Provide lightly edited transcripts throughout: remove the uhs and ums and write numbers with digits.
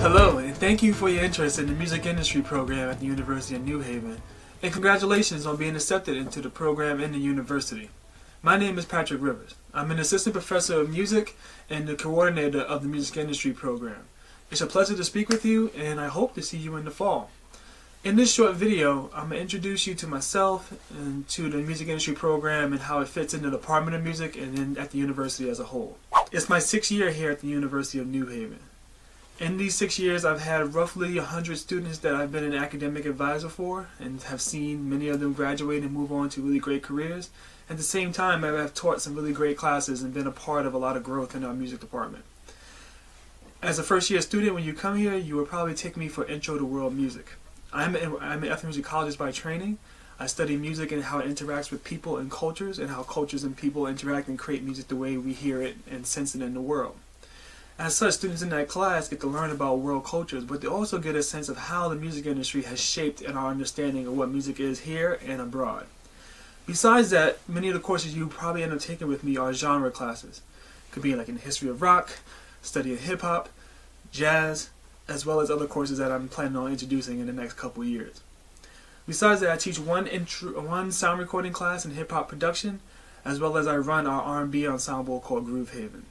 Hello, and thank you for your interest in the music industry program at the University of New Haven, and congratulations on being accepted into the program in the university. My name is Patrick Rivers. I'm an assistant professor of music and the coordinator of the music industry program. It's a pleasure to speak with you, and I hope to see you in the fall. In this short video, I'm going to introduce you to myself and to the music industry program and how it fits in the Department of Music and then at the university as a whole. It's my 6th year here at the University of New Haven. In these 6 years, I've had roughly 100 students that I've been an academic advisor for and have seen many of them graduate and move on to really great careers. At the same time, I've taught some really great classes and been a part of a lot of growth in our music department. As a first-year student, when you come here, you will probably take me for Intro to World Music. I'm an ethnomusicologist by training. I study music and how it interacts with people and cultures, and how cultures and people interact and create music the way we hear it and sense it in the world. As such, students in that class get to learn about world cultures, but they also get a sense of how the music industry has shaped in our understanding of what music is here and abroad. Besides that, many of the courses you probably end up taking with me are genre classes. It could be like in the history of rock, study of hip-hop, jazz, as well as other courses that I'm planning on introducing in the next couple years. Besides that, I teach one sound recording class in hip-hop production, as well as I run our R&B ensemble called UNewHaven.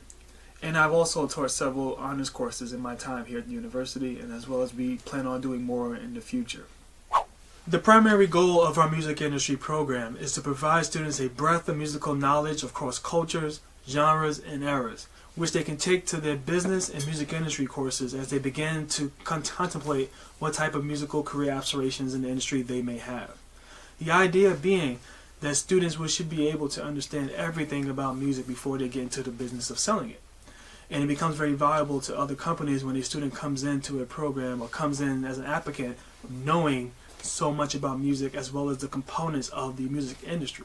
And I've also taught several honors courses in my time here at the university, and as well as we plan on doing more in the future. The primary goal of our music industry program is to provide students a breadth of musical knowledge across cultures, genres, and eras, which they can take to their business and music industry courses as they begin to contemplate what type of musical career aspirations in the industry they may have. The idea being that students should be able to understand everything about music before they get into the business of selling it. And it becomes very valuable to other companies when a student comes into a program or comes in as an applicant knowing so much about music as well as the components of the music industry.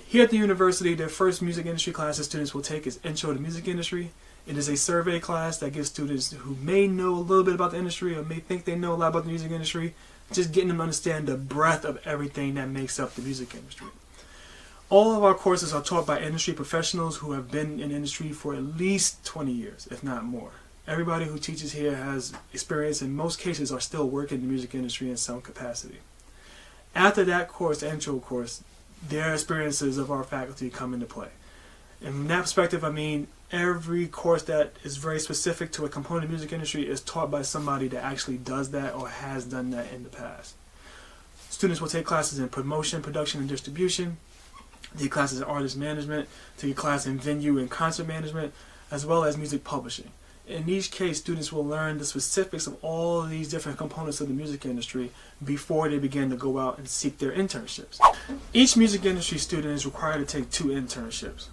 Here at the university, the first music industry class that students will take is Intro to the Music Industry. It is a survey class that gives students who may know a little bit about the industry or may think they know a lot about the music industry, just getting them to understand the breadth of everything that makes up the music industry. All of our courses are taught by industry professionals who have been in the industry for at least 20 years, if not more. Everybody who teaches here has experience, in most cases are still working in the music industry in some capacity. After that course, the intro course, their experiences of our faculty come into play. And from that perspective, I mean every course that is very specific to a component of the music industry is taught by somebody that actually does that or has done that in the past. Students will take classes in promotion, production, and distribution, take classes in artist management, take a class in venue and concert management, as well as music publishing. In each case, students will learn the specifics of all of these different components of the music industry before they begin to go out and seek their internships. Each music industry student is required to take 2 internships.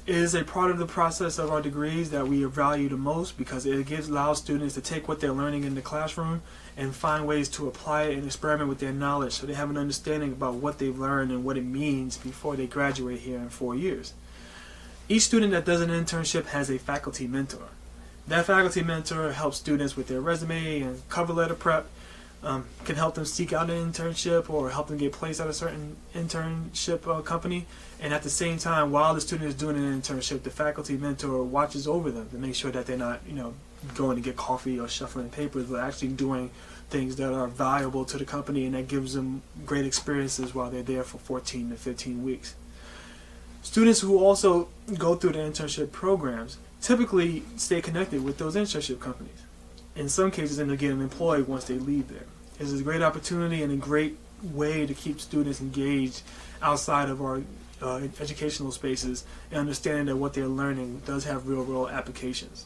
It is a part of the process of our degrees that we value the most because it allows students to take what they're learning in the classroom and find ways to apply it and experiment with their knowledge so they have an understanding about what they've learned and what it means before they graduate here in 4 years. Each student that does an internship has a faculty mentor. That faculty mentor helps students with their resume and cover letter prep, can help them seek out an internship or help them get placed at a certain internship company. And at the same time, while the student is doing an internship, the faculty mentor watches over them to make sure that they're not, going to get coffee or shuffling papers, but actually doing things that are valuable to the company and that gives them great experiences while they're there for 14 to 15 weeks. Students who also go through the internship programs typically stay connected with those internship companies. In some cases, end up getting employed once they leave there. It's a great opportunity and a great way to keep students engaged outside of our educational spaces and understanding that what they're learning does have real-world applications.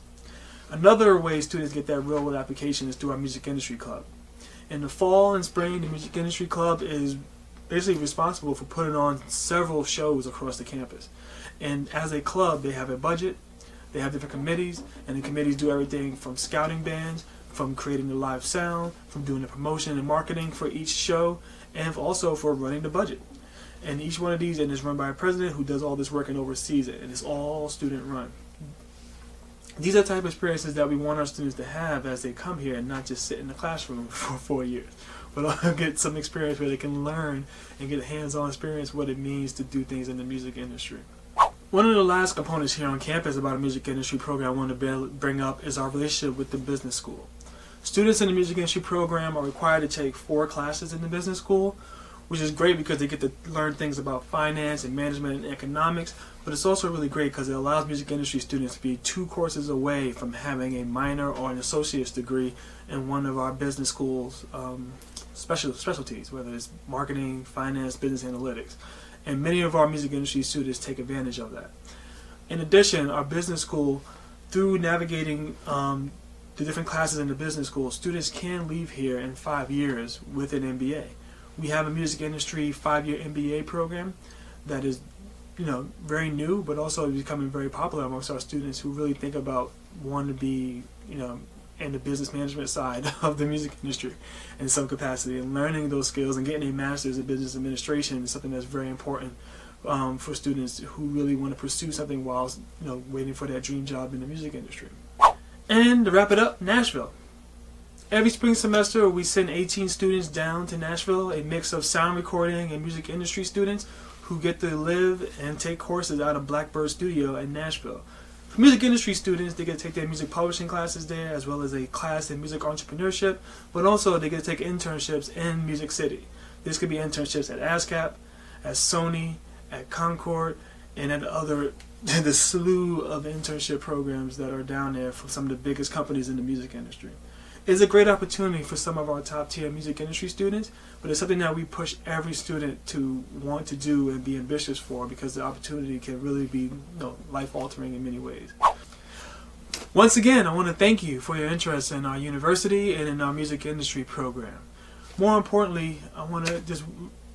Another way students get that real-world application is through our music industry club. In the fall and spring, the music industry club is basically responsible for putting on several shows across the campus. And as a club, they have a budget. They have different committees, and the committees do everything from scouting bands, from creating the live sound, from doing the promotion and marketing for each show, and also for running the budget. And each one of these is run by a president who does all this work and oversees it, and it's all student run. These are the type of experiences that we want our students to have as they come here and not just sit in the classroom for 4 years, but get some experience where they can learn and get a hands-on experience what it means to do things in the music industry. One of the last components here on campus about a music industry program I want to bring up is our relationship with the business school. Students in the music industry program are required to take 4 classes in the business school, which is great because they get to learn things about finance and management and economics, but it's also really great because it allows music industry students to be 2 courses away from having a minor or an associate's degree in one of our business schools specialties, whether it's marketing, finance, business analytics. And many of our music industry students take advantage of that. In addition, our business school, through navigating the different classes in the business school, students can leave here in 5 years with an MBA. We have a music industry 5-year MBA program that is, very new, but also becoming very popular amongst our students who really think about wanting to be, in the business management side of the music industry in some capacity, and learning those skills and getting a master's in business administration is something that's very important for students who really want to pursue something while waiting for that dream job in the music industry. And to wrap it up, Nashville. Every spring semester we send 18 students down to Nashville, a mix of sound recording and music industry students who get to live and take courses out of Blackbird Studio in Nashville. For music industry students, they get to take their music publishing classes there, as well as a class in music entrepreneurship, but also they get to take internships in Music City. This could be internships at ASCAP, at Sony, at Concord, and at the slew of internship programs that are down there from some of the biggest companies in the music industry. It's a great opportunity for some of our top tier music industry students, but it's something that we push every student to want to do and be ambitious for, because the opportunity can really be life altering in many ways. Once again, I want to thank you for your interest in our university and in our music industry program. More importantly, I want to just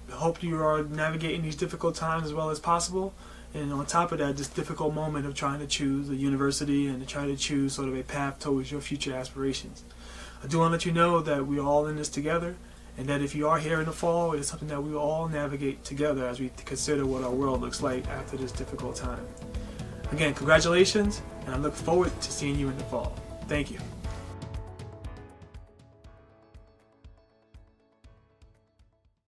hope you are navigating these difficult times as well as possible. And on top of that, this difficult moment of trying to choose a university and to try to choose sort of a path towards your future aspirations. I do want to let you know that we're all in this together, and that if you are here in the fall, it's something that we will all navigate together as we consider what our world looks like after this difficult time. Again, congratulations, and I look forward to seeing you in the fall. Thank you.